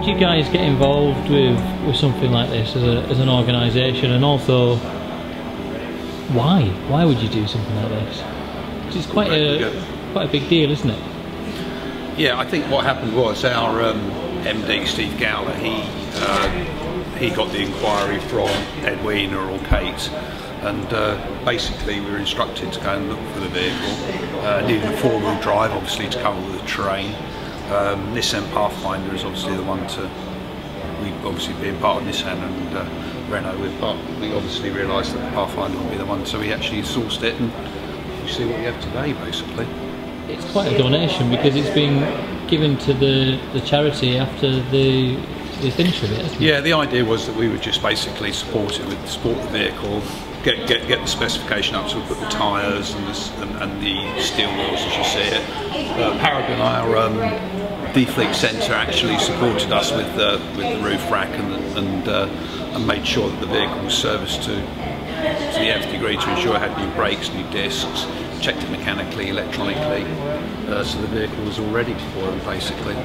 do you guys get involved with something like this as an organisation, and also why would you do something like this? 'Cause it's quite a big deal, isn't it? Yeah, I think what happened was our MD Steve Gowler, he got the inquiry from Edwina or Kate, and basically we were instructed to go and look for the vehicle. Needed a four-wheel drive, obviously, to cover the terrain. Nissan Pathfinder is obviously the one we obviously being part of Nissan and Renault, we obviously realised that the Pathfinder would be the one, so we actually sourced it, and you see what we have today, basically. It's quite a donation because it's been given to the charity after the finish with it, isn't it? Yeah, the idea was that we would just basically support the vehicle, get the specification up, so we put the tyres and the steel wheels as you see it. Paragon, our D-Fleet Centre, actually supported us with the roof rack and made sure that the vehicle was serviced to the nth degree to ensure it had new brakes, new discs, checked it mechanically, electronically, so the vehicle was all ready for them, basically.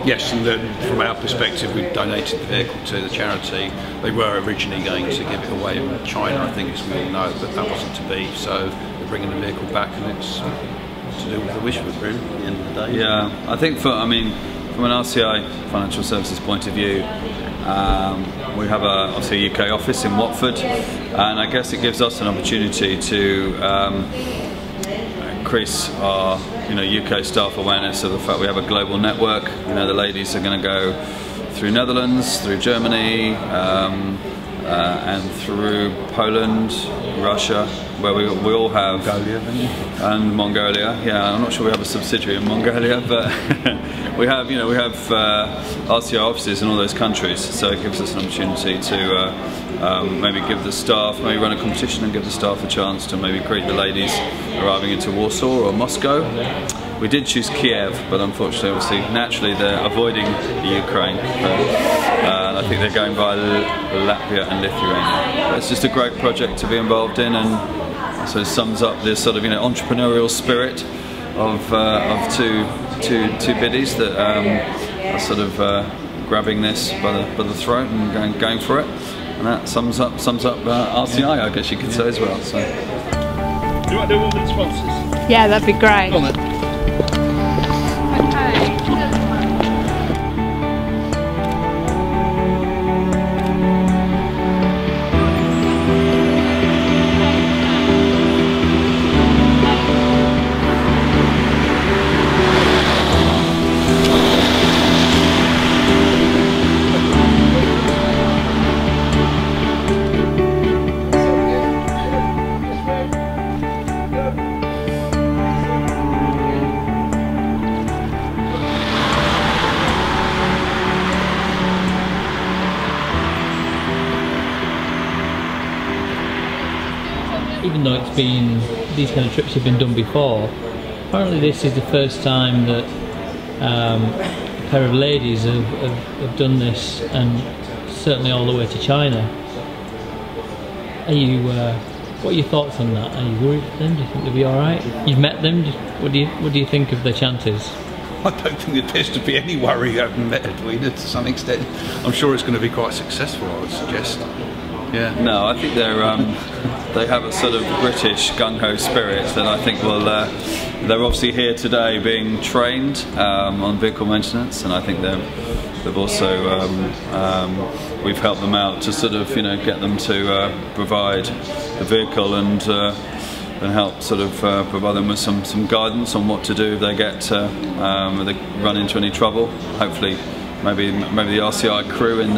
Yes, and then from our perspective, we donated the vehicle to the charity. They were originally going to give it away in China, I think, as we all know, but that wasn't to be, so we're bringing the vehicle back, and it's to do with the wish of it, really, at the end of the day. Yeah, I think from an RCI financial services point of view, we have obviously a UK office in Watford, and I guess it gives us an opportunity to increase our UK staff awareness of the fact we have a global network. The ladies are going to go through Netherlands, through Germany, and through Poland, Russia, where we all have Mongolia, and Mongolia. Yeah, I'm not sure we have a subsidiary in Mongolia, but we have RCI offices in all those countries. So it gives us an opportunity to maybe give the staff, maybe run a competition and give the staff a chance to maybe greet the ladies arriving into Warsaw or Moscow. We did choose Kiev, but unfortunately, obviously, naturally they're avoiding the Ukraine. I think they're going via Latvia and Lithuania. It's just a great project to be involved in, and so it sums up this sort of entrepreneurial spirit of two biddies that are sort of grabbing this by the throat and going for it, and that sums up RCI, I guess you could say as well. So. Do you want to do all the sponsors? Yeah, that'd be great. Go on then. Even though these kind of trips have been done before, apparently this is the first time that a pair of ladies have done this, and certainly all the way to China. What are your thoughts on that? Are you worried for them? Do you think they'll be alright? You've met them, what do you think of their chances? I don't think there appears to be any worry. I haven't met Edwina to some extent. I'm sure it's going to be quite successful, I would suggest. Yeah. No, I think they have a sort of British gung-ho spirit that I think they're obviously here today being trained on vehicle maintenance, and I think they've also we've helped them out to sort of get them to provide the vehicle and help sort of provide them with some guidance on what to do if they if they run into any trouble. Hopefully, maybe the RCI crew in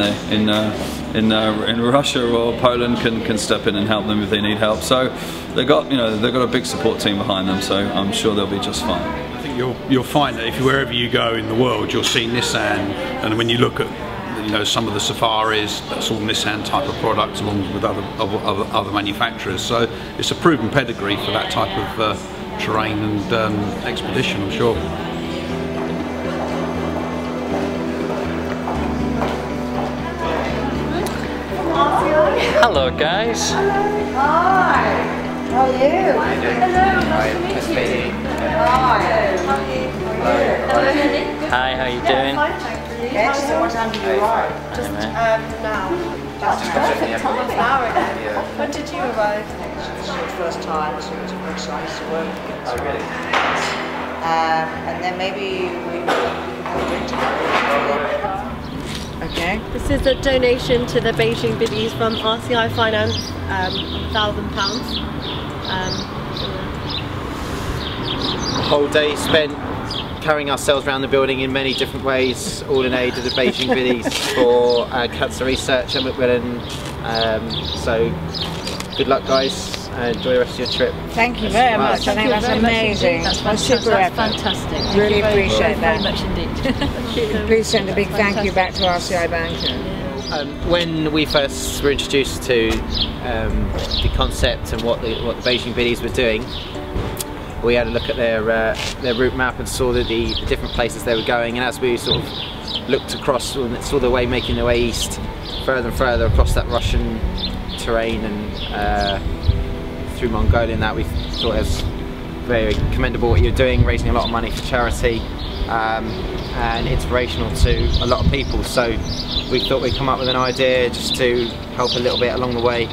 Russia or Poland can step in and help them if they need help. So they've got a big support team behind them. So I'm sure they'll be just fine. I think you'll find that wherever you go in the world, you'll see Nissan, and when you look at some of the Safaris, that's all Nissan type of products, along with other manufacturers. So it's a proven pedigree for that type of terrain and expedition, I'm sure. Hello guys. Hi. How are you? Hello. Nice to meet you. Hi. Hi, how you doing? Excellent. Just now. Just perfect timing. An hour ago. When did you arrive? This is the first time, so it's very exciting to work again. Oh, really? And then maybe we can have a drink together. Okay. This is a donation to the Beijing Biddies from RCI Finance, £1,000. A whole day spent carrying ourselves around the building in many different ways, all in aid of the Beijing Biddies for cancer research at Macmillan. So good luck, guys. Enjoy the rest of your trip. Thank you very much. I think that's amazing. That's super effort. fantastic. Really appreciate that. Very much indeed. Please send a big thank you back to RCI Bank. When we first were introduced to the concept and what the Beijing Biddies were doing, we had a look at their route map and saw the different places they were going, and as we sort of looked across and saw the way making their way east, further and further across that Russian terrain and through Mongolia, and that we thought it was very commendable what you're doing, raising a lot of money for charity and inspirational to a lot of people. So we thought we'd come up with an idea just to help a little bit along the way.